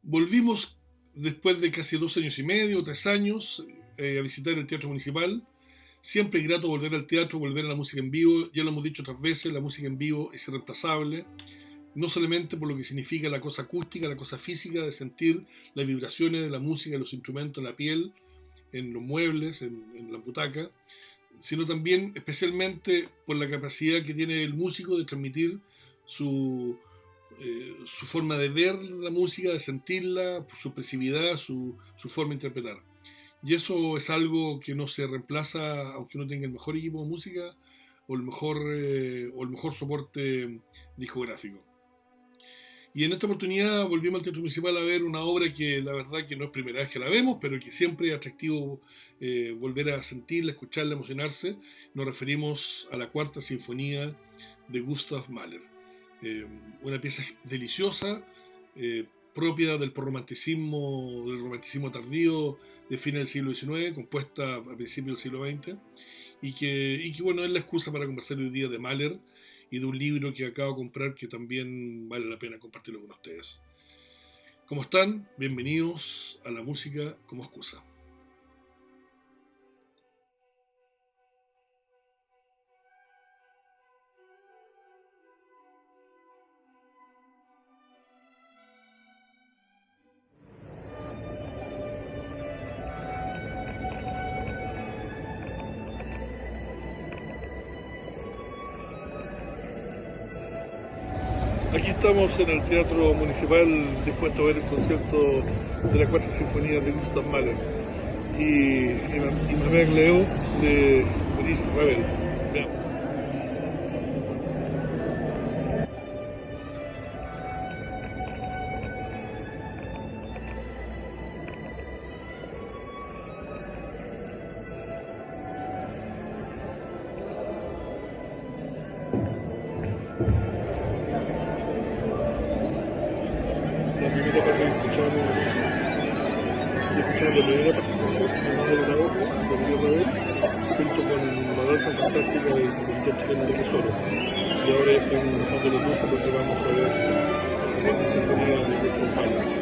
Volvimos después de casi 2 años y medio, 3 años, a visitar el Teatro Municipal. Siempre es grato volver al teatro, volver a la música en vivo. Ya lo hemos dicho otras veces, la música en vivo es irreemplazable. No solamente por lo que significa la cosa acústica, la cosa física, de sentir las vibraciones de la música, los instrumentos en la piel, en los muebles, en la butaca, sino también especialmente por la capacidad que tiene el músico de transmitir su, su forma de ver la música, de sentirla, su expresividad, su forma de interpretar. Y eso es algo que no se reemplaza, aunque uno tenga el mejor equipo de música o el mejor soporte discográfico. Y en esta oportunidad volvimos al Teatro Municipal a ver una obra que la verdad que no es primera vez que la vemos, pero que siempre es atractivo volver a sentirla, escucharla, emocionarse. Nos referimos a la Cuarta Sinfonía de Gustav Mahler. Una pieza deliciosa, propia del romanticismo tardío de fines del siglo XIX, compuesta a principios del siglo XX, y que bueno, es la excusa para conversar hoy día de Mahler y de un libro que acabo de comprar que también vale la pena compartirlo con ustedes. ¿Cómo están? Bienvenidos a la música como excusa. Aquí estamos en el Teatro Municipal dispuesto a ver el concierto de la Cuarta Sinfonía de Gustav Mahler y Manuel Leo de Brice Ravel. Veamos. La primera parte que escuchamos la primera participación de la ópera de Brice Ravel junto con la danza fantástica del compositor chileno de Tesoro. Y ahora ya están bajando los luces porque vamos a ver la Cuarta Sinfonía de Gustav Mahler.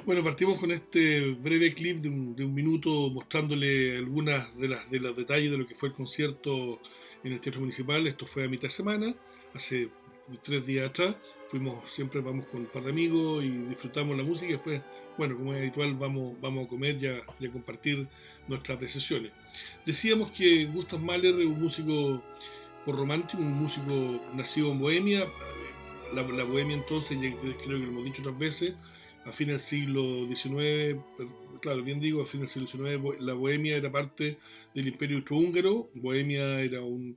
Bueno, partimos con este breve clip de un minuto mostrándole algunas de los detalles de lo que fue el concierto en el Teatro Municipal. Esto fue a mitad de semana, hace 3 días atrás. Siempre vamos con un par de amigos y disfrutamos la música y después, bueno, como es habitual, vamos a comer y a compartir nuestras apreciaciones. Decíamos que Gustav Mahler es un músico por romántico, un músico nacido en Bohemia. La Bohemia entonces, ya creo que lo hemos dicho otras veces, a fines del siglo XIX, claro, bien digo, a fines del siglo XIX, la Bohemia era parte del Imperio Austrohúngaro. Bohemia era un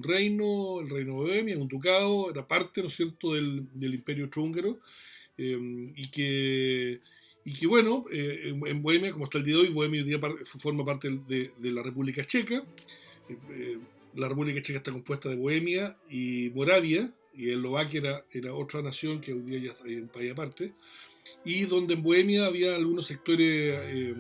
reino, el reino de Bohemia, un ducado, era parte, ¿no es cierto?, del Imperio Austrohúngaro, y que bueno, en Bohemia, como hasta el día de hoy, Bohemia hoy día forma parte de la República Checa. Eh, la República Checa está compuesta de Bohemia y Moravia, y Eslovaquia era otra nación que hoy día ya está en un país aparte, y donde en Bohemia había algunos sectores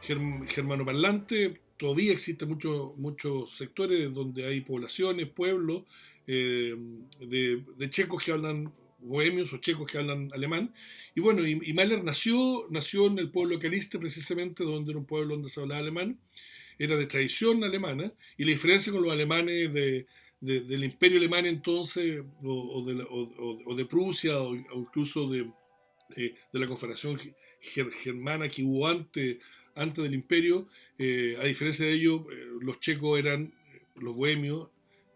germanoparlantes. Todavía existen muchos sectores donde hay poblaciones, pueblos de checos que hablan bohemios o checos que hablan alemán. Y bueno, y Mahler nació en el pueblo de Caliste, precisamente, donde era un pueblo donde se hablaba alemán. Era de tradición alemana, y la diferencia con los alemanes del Imperio Alemán entonces, o de Prusia, o incluso de la Confederación Germana que hubo antes del Imperio. A diferencia de ello, los checos eran los bohemios,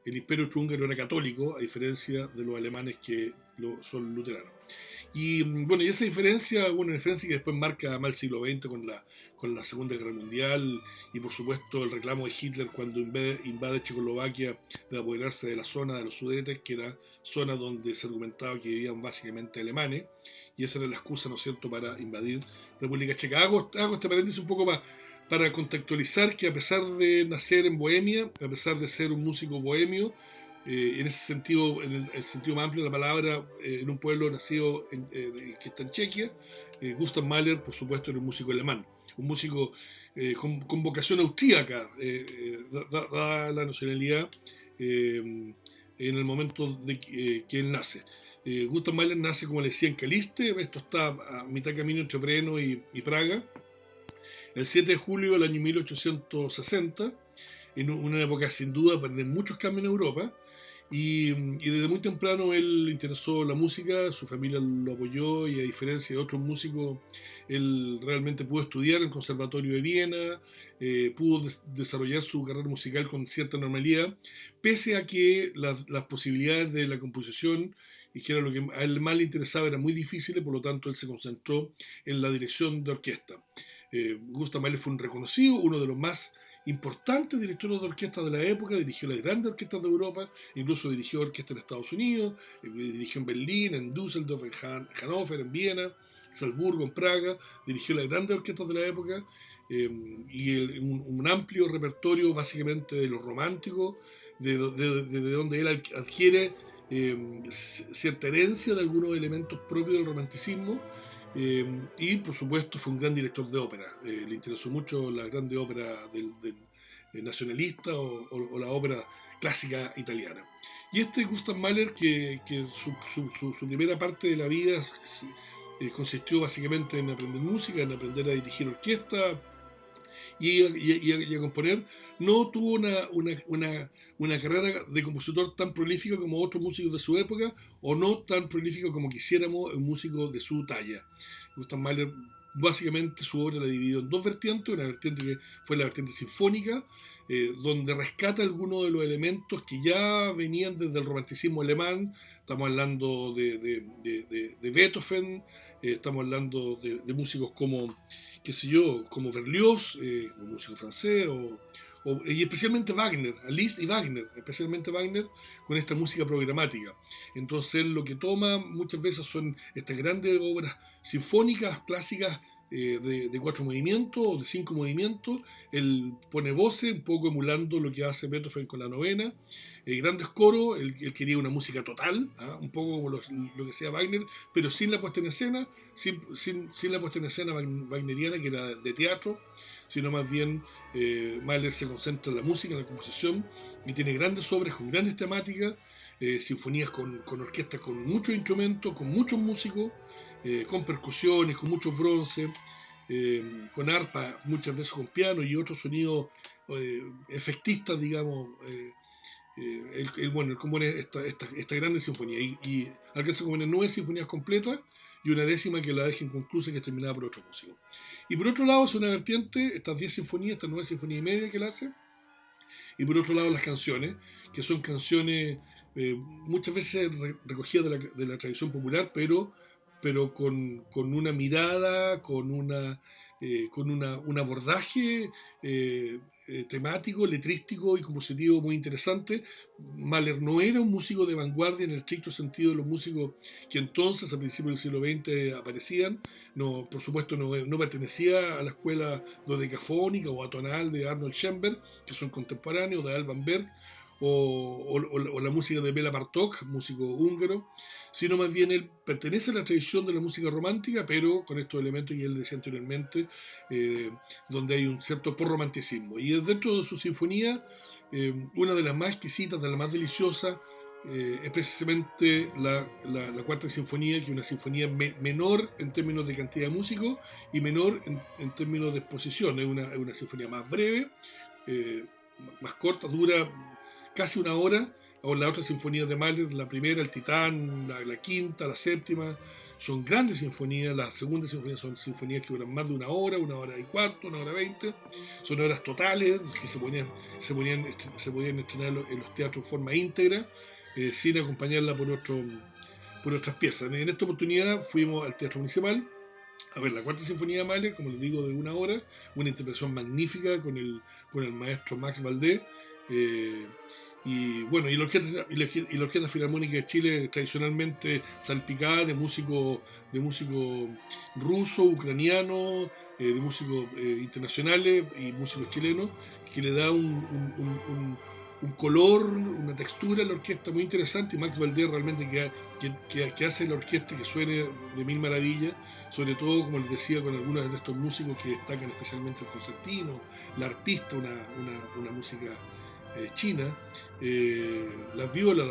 el Imperio Austrohúngaro era católico, a diferencia de los alemanes que son luteranos. Y bueno, y esa diferencia, una diferencia que después marca más el siglo XX con la Segunda Guerra Mundial y por supuesto el reclamo de Hitler cuando invade Checoslovaquia de apoderarse de la zona de los Sudetes, que era zona donde se argumentaba que vivían básicamente alemanes, y esa era la excusa, ¿no es cierto?, para invadir República Checa. Hago este paréntesis un poco para contextualizar que a pesar de nacer en Bohemia, a pesar de ser un músico bohemio, en ese sentido, en el sentido más amplio de la palabra, en un pueblo nacido que está en Chequia, Gustav Mahler, por supuesto, era un músico alemán, un músico con vocación austríaca, dada la nacionalidad en el momento de que él nace. Gustav Mahler nace, como le decía, en Caliste, esto está a mitad camino entre Breno y Praga, el 7 de julio del año 1860, en una época sin duda de muchos cambios en Europa, y desde muy temprano él le interesó la música, su familia lo apoyó y a diferencia de otros músicos, él realmente pudo estudiar en el Conservatorio de Viena, pudo desarrollar su carrera musical con cierta normalidad, pese a que las posibilidades de la composición, y que era lo que a él más le interesaba, eran muy difíciles, por lo tanto él se concentró en la dirección de orquesta. Gustav Mahler fue un reconocido, uno de los más importantes directores de orquesta de la época, dirigió las grandes orquestas de Europa, incluso dirigió orquestas en Estados Unidos, dirigió en Berlín, en Düsseldorf, en Hannover, en Viena, Salzburgo, en Praga, dirigió las grandes orquestas de la época, y un amplio repertorio básicamente de lo romántico, de donde él adquiere cierta herencia de algunos elementos propios del romanticismo. Y por supuesto fue un gran director de ópera, le interesó mucho la grande ópera del nacionalista o la ópera clásica italiana. Y este Gustav Mahler, que su primera parte de la vida consistió básicamente en aprender música, en aprender a dirigir orquesta y a componer, no tuvo una carrera de compositor tan prolífica como otros músicos de su época, o no tan prolífica como quisiéramos un músico de su talla. Gustav Mahler, básicamente su obra la dividió en dos vertientes, una vertiente que fue la vertiente sinfónica, donde rescata algunos de los elementos que ya venían desde el romanticismo alemán. Estamos hablando de Beethoven, estamos hablando de músicos como, qué sé yo, como Berlioz, un músico francés, y especialmente Wagner, Liszt y Wagner, especialmente Wagner, con esta música programática. Entonces lo que toma muchas veces son estas grandes obras sinfónicas, clásicas, de 4 movimientos o de 5 movimientos. Él pone voces, un poco emulando lo que hace Beethoven con la novena. Grandes coros, él quería una música total, un poco como lo que hacía Wagner, pero sin la puesta en escena, sin la puesta en escena wagneriana, que era de teatro, sino más bien Mahler se concentra en la música, en la composición, y tiene grandes obras con grandes temáticas, sinfonías con orquestas con muchos instrumentos, con muchos músicos, con percusiones, con muchos bronces, con arpa, muchas veces con piano y otros sonidos efectistas, digamos. Él compone esta grande sinfonía y alcanza a componer 9 sinfonías completas y una décima que la deja inconclusa, que es terminada por otro músico. Y por otro lado es una vertiente, estas 10 sinfonías, estas 9 sinfonías y media que él hace, y por otro lado las canciones, que son canciones muchas veces recogidas de la tradición popular, pero con una mirada, con un abordaje temático, letrístico y compositivo muy interesante. Mahler no era un músico de vanguardia en el estricto sentido de los músicos que entonces, a principios del siglo XX, aparecían. No, por supuesto, no pertenecía a la escuela dodecafónica o atonal de Arnold Schoenberg, que son contemporáneos, de Alban Berg, o la música de Béla Bartók, músico húngaro, sino más bien él pertenece a la tradición de la música romántica, pero con estos elementos que él decía anteriormente, donde hay un cierto porromanticismo. Y dentro de su sinfonía, una de las más exquisitas, de las más deliciosas, es precisamente la cuarta sinfonía, que es una sinfonía menor en términos de cantidad de músicos y menor en términos de exposición. Es una sinfonía más breve, más corta, dura casi una hora, o las otras sinfonías de Mahler, la primera, el Titán, la quinta, la séptima, son grandes sinfonías. Las segundas sinfonías son sinfonías que duran más de una hora y cuarto, una hora 20. Son obras totales que se podían estrenar en los teatros de forma íntegra, sin acompañarla por otras piezas. En esta oportunidad fuimos al Teatro Municipal a ver la cuarta sinfonía de Mahler, como les digo, de una hora, una interpretación magnífica con el maestro Max Valdés. eh, y bueno, y la Orquesta Filarmónica de Chile, tradicionalmente salpicada de músicos rusos, ucranianos, de músicos internacionales y músicos chilenos, que le da un color, una textura a la orquesta muy interesante. Y Max Valdés realmente que hace la orquesta que suene de mil maravillas, sobre todo, como les decía, con algunos de estos músicos que destacan especialmente el concertino, la arpista, una música china, las violas,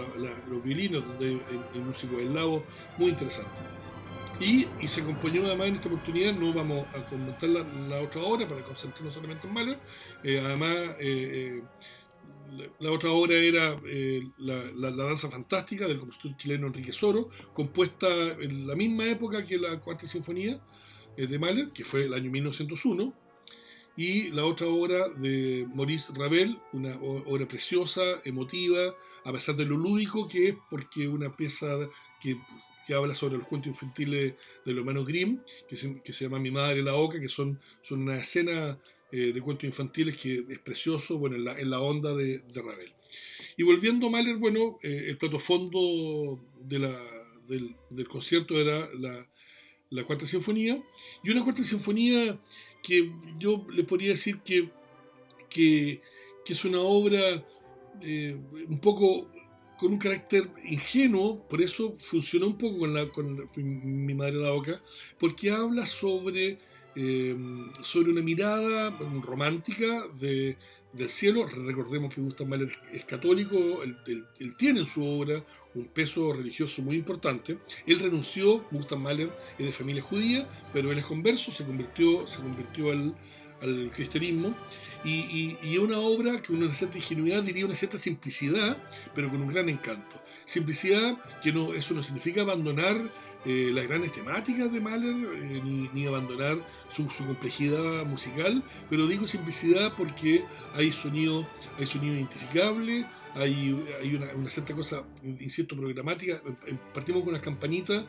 los violinos, donde hay músicos eslados muy interesantes. Y se acompañó además en esta oportunidad, no vamos a comentar la otra obra para concentrarnos solamente en Mahler. La otra obra era la Danza Fantástica del compositor chileno Enrique Soro, compuesta en la misma época que la Cuarta Sinfonía de Mahler, que fue el año 1901, y la otra obra de Maurice Ravel, una obra preciosa, emotiva, a pesar de lo lúdico que es, porque una pieza que habla sobre los cuentos infantiles de los hermanos Grimm, que se llama Mi Madre la Oca, que son una escena de cuentos infantiles que es precioso, bueno, en la onda de Ravel. Y volviendo a Mahler, bueno, el plato fondo del concierto era la Cuarta Sinfonía, y una Cuarta Sinfonía que yo le podría decir que es una obra un poco con un carácter ingenuo, por eso funcionó un poco con Mi Madre la Oca, porque habla sobre una mirada romántica del cielo. Recordemos que Gustav Mahler es católico, él tiene en su obra un peso religioso muy importante. Él renunció, Gustav Mahler es de familia judía, pero él es converso, se convirtió al cristianismo, y es una obra que una cierta ingenuidad, diría una cierta simplicidad, pero con un gran encanto. Simplicidad que eso no significa abandonar las grandes temáticas de Mahler, ni abandonar su complejidad musical, pero digo simplicidad porque hay sonido identificable, hay una cierta cosa, insisto, programática. Partimos con unas campanitas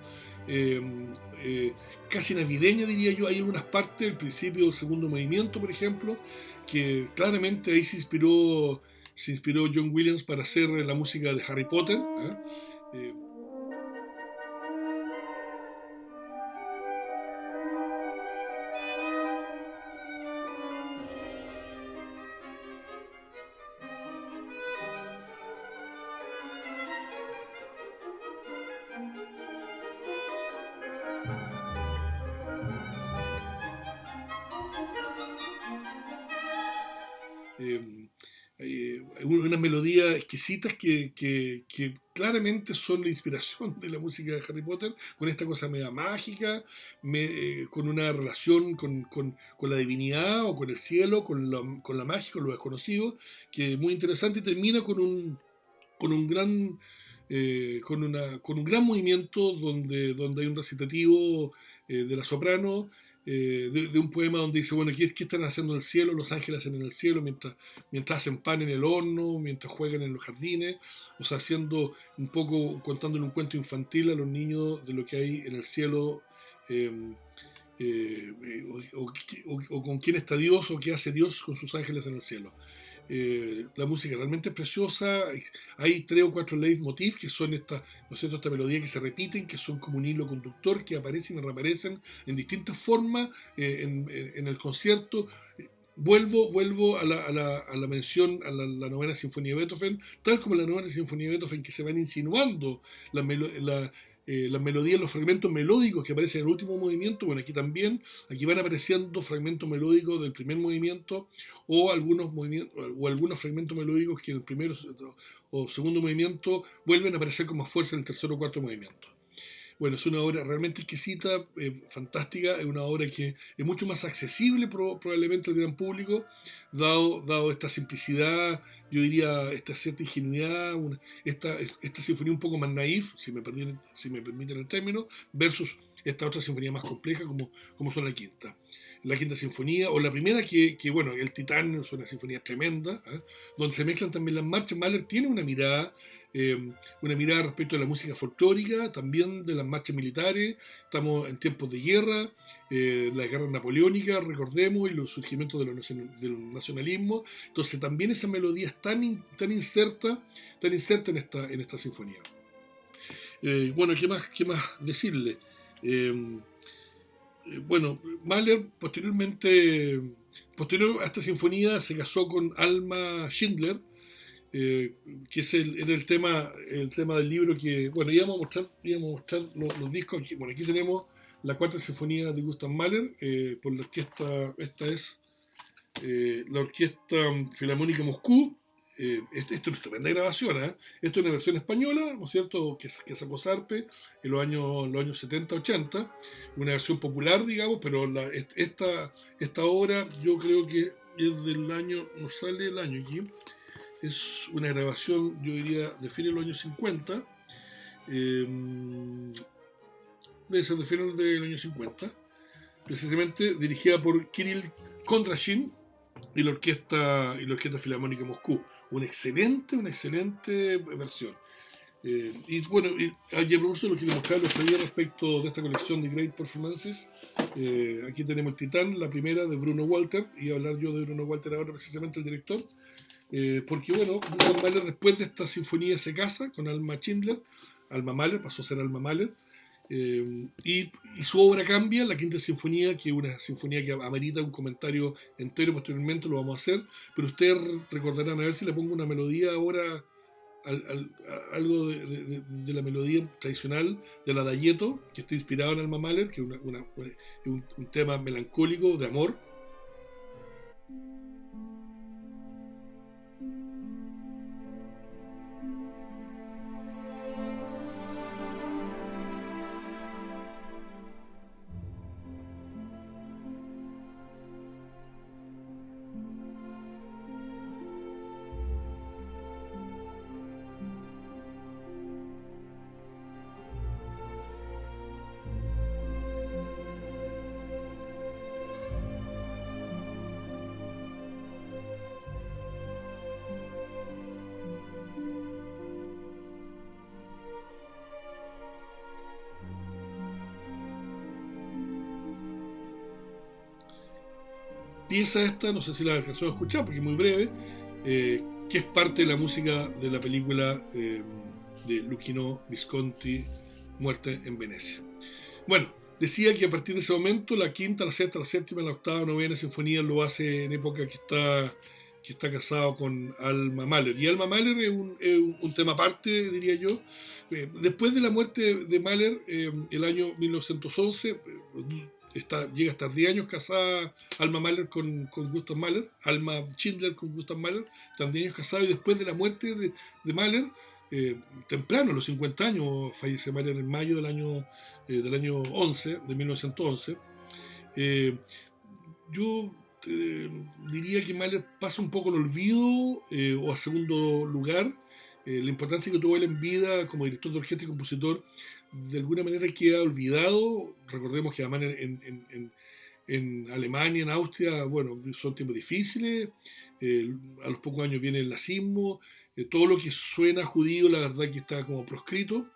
eh, casi navideñas, diría yo. Hay algunas partes, el principio del segundo movimiento, por ejemplo, que claramente ahí se inspiró John Williams para hacer la música de Harry Potter. eh, unas melodías exquisitas que claramente son la inspiración de la música de Harry Potter, con esta cosa media mágica, con una relación con la divinidad o con el cielo, con la magia, con lo desconocido, que es muy interesante, y termina con un gran con un gran movimiento donde hay un recitativo de la soprano, de un poema donde dice, bueno, ¿qué están haciendo en el cielo? Los ángeles hacen en el cielo mientras hacen pan en el horno, mientras juegan en los jardines, o sea, haciendo un poco, contándole un cuento infantil a los niños de lo que hay en el cielo, eh, o con quién está Dios, o qué hace Dios con sus ángeles en el cielo. La música realmente es preciosa. Hay 3 o 4 leitmotiv que son esta melodía que se repiten, que son como un hilo conductor, que aparecen y reaparecen en distintas formas en el concierto. Vuelvo a la mención a la novena sinfonía de Beethoven, tal como en la novena sinfonía de Beethoven, que se van insinuando las melodías, los fragmentos melódicos que aparecen en el último movimiento. Bueno, aquí van apareciendo fragmentos melódicos del primer movimiento, o algunos fragmentos melódicos que en el primero o segundo movimiento vuelven a aparecer con más fuerza en el tercer o cuarto movimiento. Bueno, es una obra realmente exquisita, fantástica, es una obra que es mucho más accesible probablemente al gran público, dado esta simplicidad, yo diría esta cierta ingenuidad, esta sinfonía un poco más naif, si me permiten el término, versus esta otra sinfonía más compleja como son la quinta. La quinta sinfonía, o la primera bueno, el Titán es una sinfonía tremenda, ¿eh? Donde se mezclan también las marchas. Mahler tiene una mirada respecto a la música folclórica, también de las marchas militares. Estamos en tiempos de guerra, la guerra napoleónica, recordemos, y los surgimientos del nacionalismo. Entonces también esa melodía es tan inserta en esta sinfonía. Bueno, qué más decirle? Eh, bueno, Mahler posterior a esta sinfonía, se casó con Alma Schindler, que era el tema del libro que, bueno, íbamos a mostrar los discos. Bueno, aquí tenemos la cuarta sinfonía de Gustav Mahler, por la orquesta, esta es la Orquesta Filarmónica Moscú. Esto es una estupenda grabación, ¿eh? Esto es una versión española, ¿no es cierto?, que sacó Sarpe en los años 70-80, una versión popular, digamos, pero esta obra yo creo que es del año, no sale el año aquí, es una grabación, yo diría, de fines de los años 50, debe ser de fines del año 50, precisamente dirigida por Kirill Kondrashin y la Orquesta Filarmónica Moscú. Una excelente versión. Y bueno, a propósito lo que le mostraba el otro día respecto de esta colección de Great Performances, aquí tenemos el Titán, la primera de Bruno Walter, y voy a hablar yo de Bruno Walter ahora, precisamente el director, porque bueno, Gustav Mahler después de esta sinfonía se casa con Alma Mahler, pasó a ser Alma Mahler, y su obra cambia. La quinta sinfonía, que es una sinfonía que amerita un comentario entero posteriormente, lo vamos a hacer, pero ustedes recordarán, a ver si le pongo una melodía ahora, algo de la melodía tradicional de la Adagietto, que está inspirado en Alma Mahler, que es un tema melancólico de amor. Pieza esta, no sé si la alcanzó a escuchar porque es muy breve, que es parte de la música de la película de Luchino Visconti, Muerte en Venecia. Bueno, decía que a partir de ese momento la quinta, la sexta, la séptima, la octava, novena sinfonía lo hace en época que está casado con Alma Mahler. Y Alma Mahler es un tema aparte, diría yo. Después de la muerte de Mahler, el año 1911, llega a estar 10 años casada Alma Mahler con Gustav Mahler, Alma Schindler con Gustav Mahler, están 10 años casados, y después de la muerte de Mahler, temprano, a los 50 años, fallece Mahler en mayo del año 11, de 1911. Yo diría que Mahler pasa un poco al olvido, o a segundo lugar. La importancia que tuvo él en vida como director de orquesta y compositor de alguna manera queda olvidado. Recordemos que además en Alemania, en Austria, bueno, son tiempos difíciles, a los pocos años viene el nazismo, todo lo que suena judío la verdad que está como proscrito,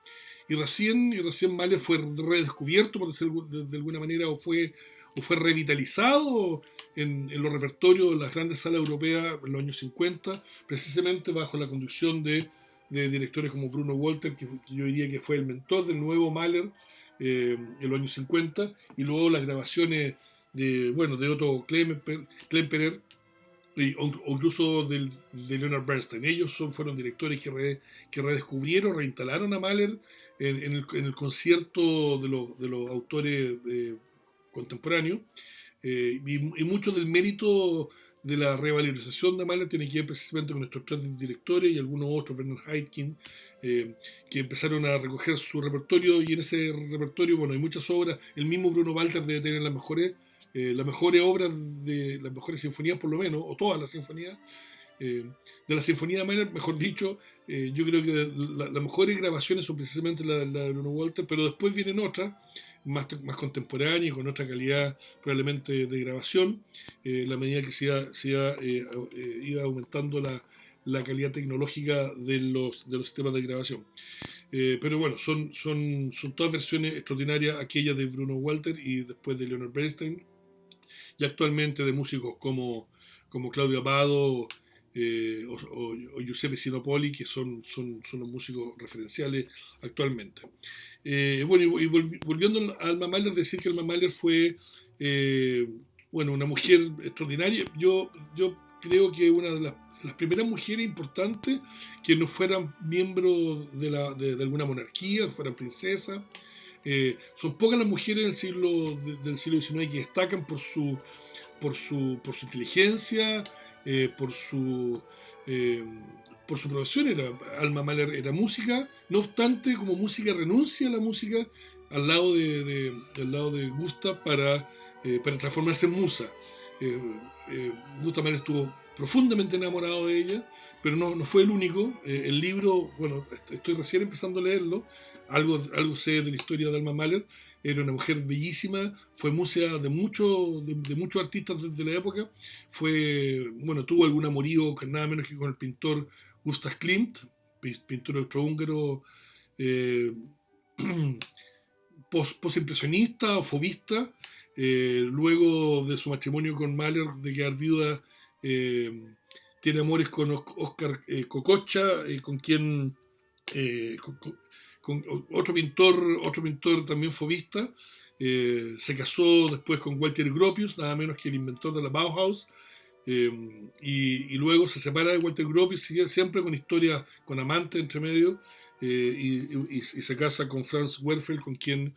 y recién Mahler fue redescubierto, por decirlo de alguna manera, o fue revitalizado en los repertorios de las grandes salas europeas en los años 50, precisamente bajo la conducción de directores como Bruno Walter, que yo diría que fue el mentor del nuevo Mahler en los años 50, y luego las grabaciones de Otto Klemperer, o incluso de Leonard Bernstein. Ellos fueron directores que redescubrieron, reinstalaron a Mahler en el concierto de los autores contemporáneos, y mucho del mérito de la revalorización de Mahler tiene que ver precisamente con nuestros tres directores y algunos otros, Bernard Haitink, que empezaron a recoger su repertorio, y en ese repertorio, bueno, hay muchas obras. El mismo Bruno Walter debe tener las mejores obras, de las mejores sinfonías por lo menos, o todas las sinfonías, de la Sinfonía de Mahler, mejor dicho. Yo creo que las mejores grabaciones son precisamente la de Bruno Walter, pero después vienen otras más contemporáneas, con otra calidad probablemente de grabación, la medida que iba aumentando la calidad tecnológica de los sistemas de grabación. Pero bueno, son todas versiones extraordinarias, aquellas de Bruno Walter y después de Leonard Bernstein, y actualmente de músicos como Claudio Abbado, o Giuseppe Sinopoli, que son los músicos referenciales actualmente. Bueno, y volviendo a Alma Mahler, decir que Alma Mahler fue bueno, una mujer extraordinaria. Yo creo que una de las primeras mujeres importantes que no fueran miembros de alguna monarquía, fueran princesas. Son pocas las mujeres del siglo XIX que destacan por su inteligencia, por su profesión. Alma Mahler era música, no obstante, como música renuncia a la música al lado de Gustav para transformarse en musa. Gustav Mahler estuvo profundamente enamorado de ella, pero no fue el único. El libro, bueno, estoy recién empezando a leerlo, algo sé de la historia de Alma Mahler. Era una mujer bellísima, fue musa de muchos artistas de la época. Tuvo algún amorío, nada menos que con el pintor Gustav Klimt, pintor austrohúngaro, posimpresionista o fobista. Luego de su matrimonio con Mahler, de quedar viuda, tiene amores con Oscar Kokocha, con quien... con otro pintor también fobista. Se casó después con Walter Gropius, nada menos que el inventor de la Bauhaus, y luego se separa de Walter Gropius, siempre con historias, con amantes entre medio, y se casa con Franz Werfel, con quien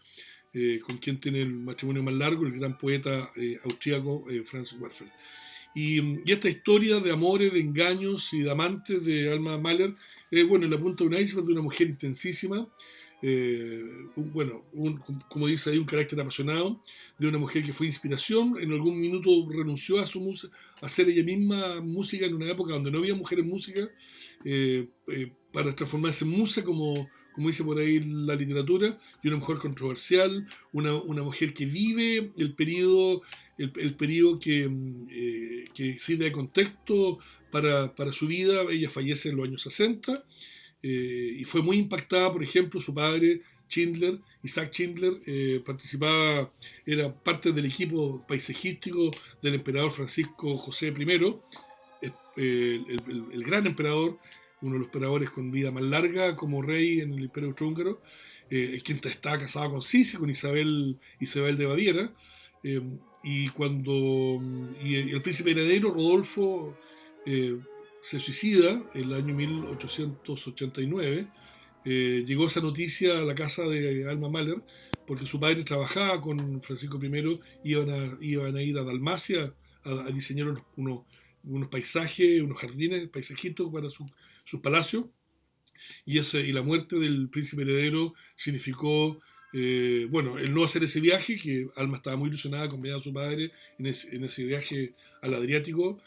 tiene el matrimonio más largo, el gran poeta austríaco Franz Werfel. Y esta historia de amores, de engaños y de amantes de Alma Mahler, en la punta de un iceberg de una mujer intensísima, como dice ahí, un carácter apasionado, de una mujer que fue inspiración. En algún minuto renunció a a hacer ella misma música en una época donde no había mujeres en música, para transformarse en musa, como dice por ahí la literatura, y una mujer controversial, una mujer que vive el periodo que sirve de contexto para su vida. Ella fallece en los años 60, y fue muy impactada. Por ejemplo, su padre, Isaac Schindler, era parte del equipo paisajístico del emperador Francisco José I, el gran emperador, uno de los emperadores con vida más larga como rey en el Imperio Austrohúngaro, quien estaba casado con Sisi, con Isabel de Baviera. Y el príncipe heredero, Rodolfo, se suicida en el año 1889. Llegó esa noticia a la casa de Alma Mahler, porque su padre trabajaba con Francisco I, iban a ir a Dalmacia a diseñar unos paisajes, unos jardines, paisajitos para sus palacios. Y la muerte del príncipe heredero significó el no hacer ese viaje, que Alma estaba muy ilusionada con ver a su padre en ese viaje al Adriático,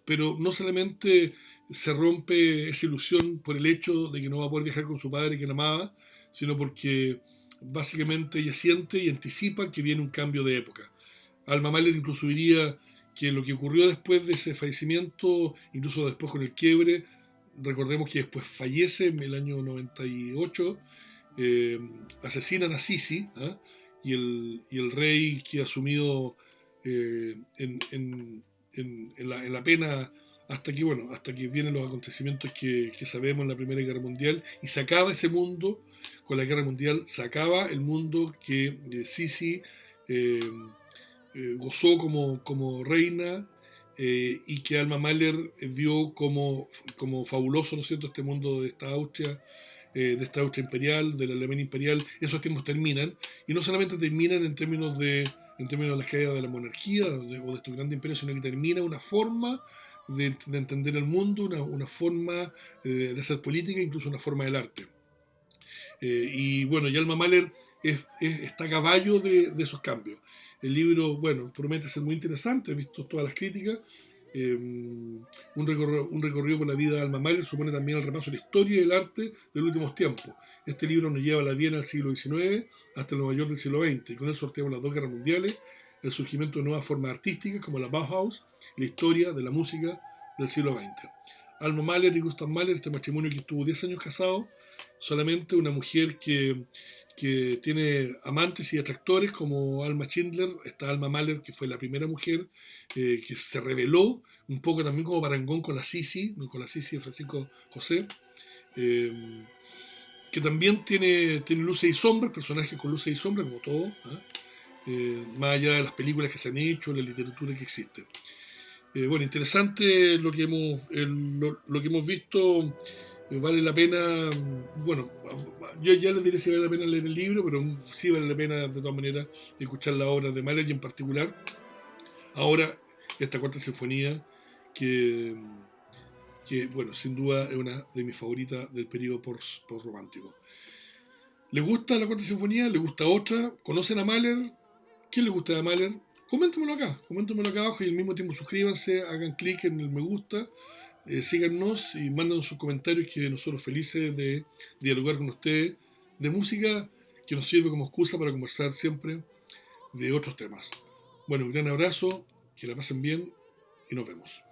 pero no solamente se rompe esa ilusión por el hecho de que no va a poder viajar con su padre que la amaba, sino porque básicamente ella siente y anticipa que viene un cambio de época. Alma Mahler incluso diría que lo que ocurrió después de ese fallecimiento, incluso después con el quiebre, recordemos que después fallece en el año 98, asesinan a Sisi, ¿eh? y el rey que ha asumido en la pena hasta que vienen los acontecimientos que sabemos en la Primera Guerra Mundial, y se acaba ese mundo. Con la Guerra Mundial se acaba el mundo que Sisi gozó como reina, y que Alma Mahler vio como fabuloso, ¿no es cierto?, este mundo de esta Austria imperial, de la Alemania imperial. Esos tiempos terminan, y no solamente terminan en términos de la caída de la monarquía o de estos grandes imperios, sino que termina una forma de entender el mundo, una forma de hacer política, incluso una forma del arte. Y bueno, y Alma Mahler está a caballo de esos cambios. El libro, bueno, promete ser muy interesante, he visto todas las críticas. Un recorrido por la vida de Alma Mahler supone también el repaso de la historia y el arte de los últimos tiempos. Este libro nos lleva a la Viena del siglo XIX hasta el Nueva York del siglo XX, y con él sorteamos las dos guerras mundiales, el surgimiento de nuevas formas artísticas como la Bauhaus, la historia de la música del siglo XX. Alma Mahler y Gustav Mahler, este matrimonio que estuvo 10 años casado, solamente una mujer que tiene amantes y atractores como Alma Schindler, está Alma Mahler, que fue la primera mujer que se rebeló, un poco también como parangón con la Sisi de Francisco José, eh, que también tiene luces y sombras, personajes con luces y sombras, como todo, más allá de las películas que se han hecho, la literatura que existe. Bueno, interesante lo que hemos visto. Vale la pena, bueno, yo ya les diré si vale la pena leer el libro, pero sí vale la pena de todas maneras escuchar la obra de Mahler, y en particular ahora esta cuarta sinfonía que, bueno, sin duda es una de mis favoritas del periodo post-romántico. ¿Les gusta la cuarta sinfonía? ¿Les gusta otra? ¿Conocen a Mahler? ¿Quién les gusta de Mahler? Coméntenmelo acá abajo, y al mismo tiempo suscríbanse, hagan clic en el me gusta, síganos y manden sus comentarios, que nosotros felices de dialogar con ustedes de música, que nos sirve como excusa para conversar siempre de otros temas. Bueno, un gran abrazo, que la pasen bien y nos vemos.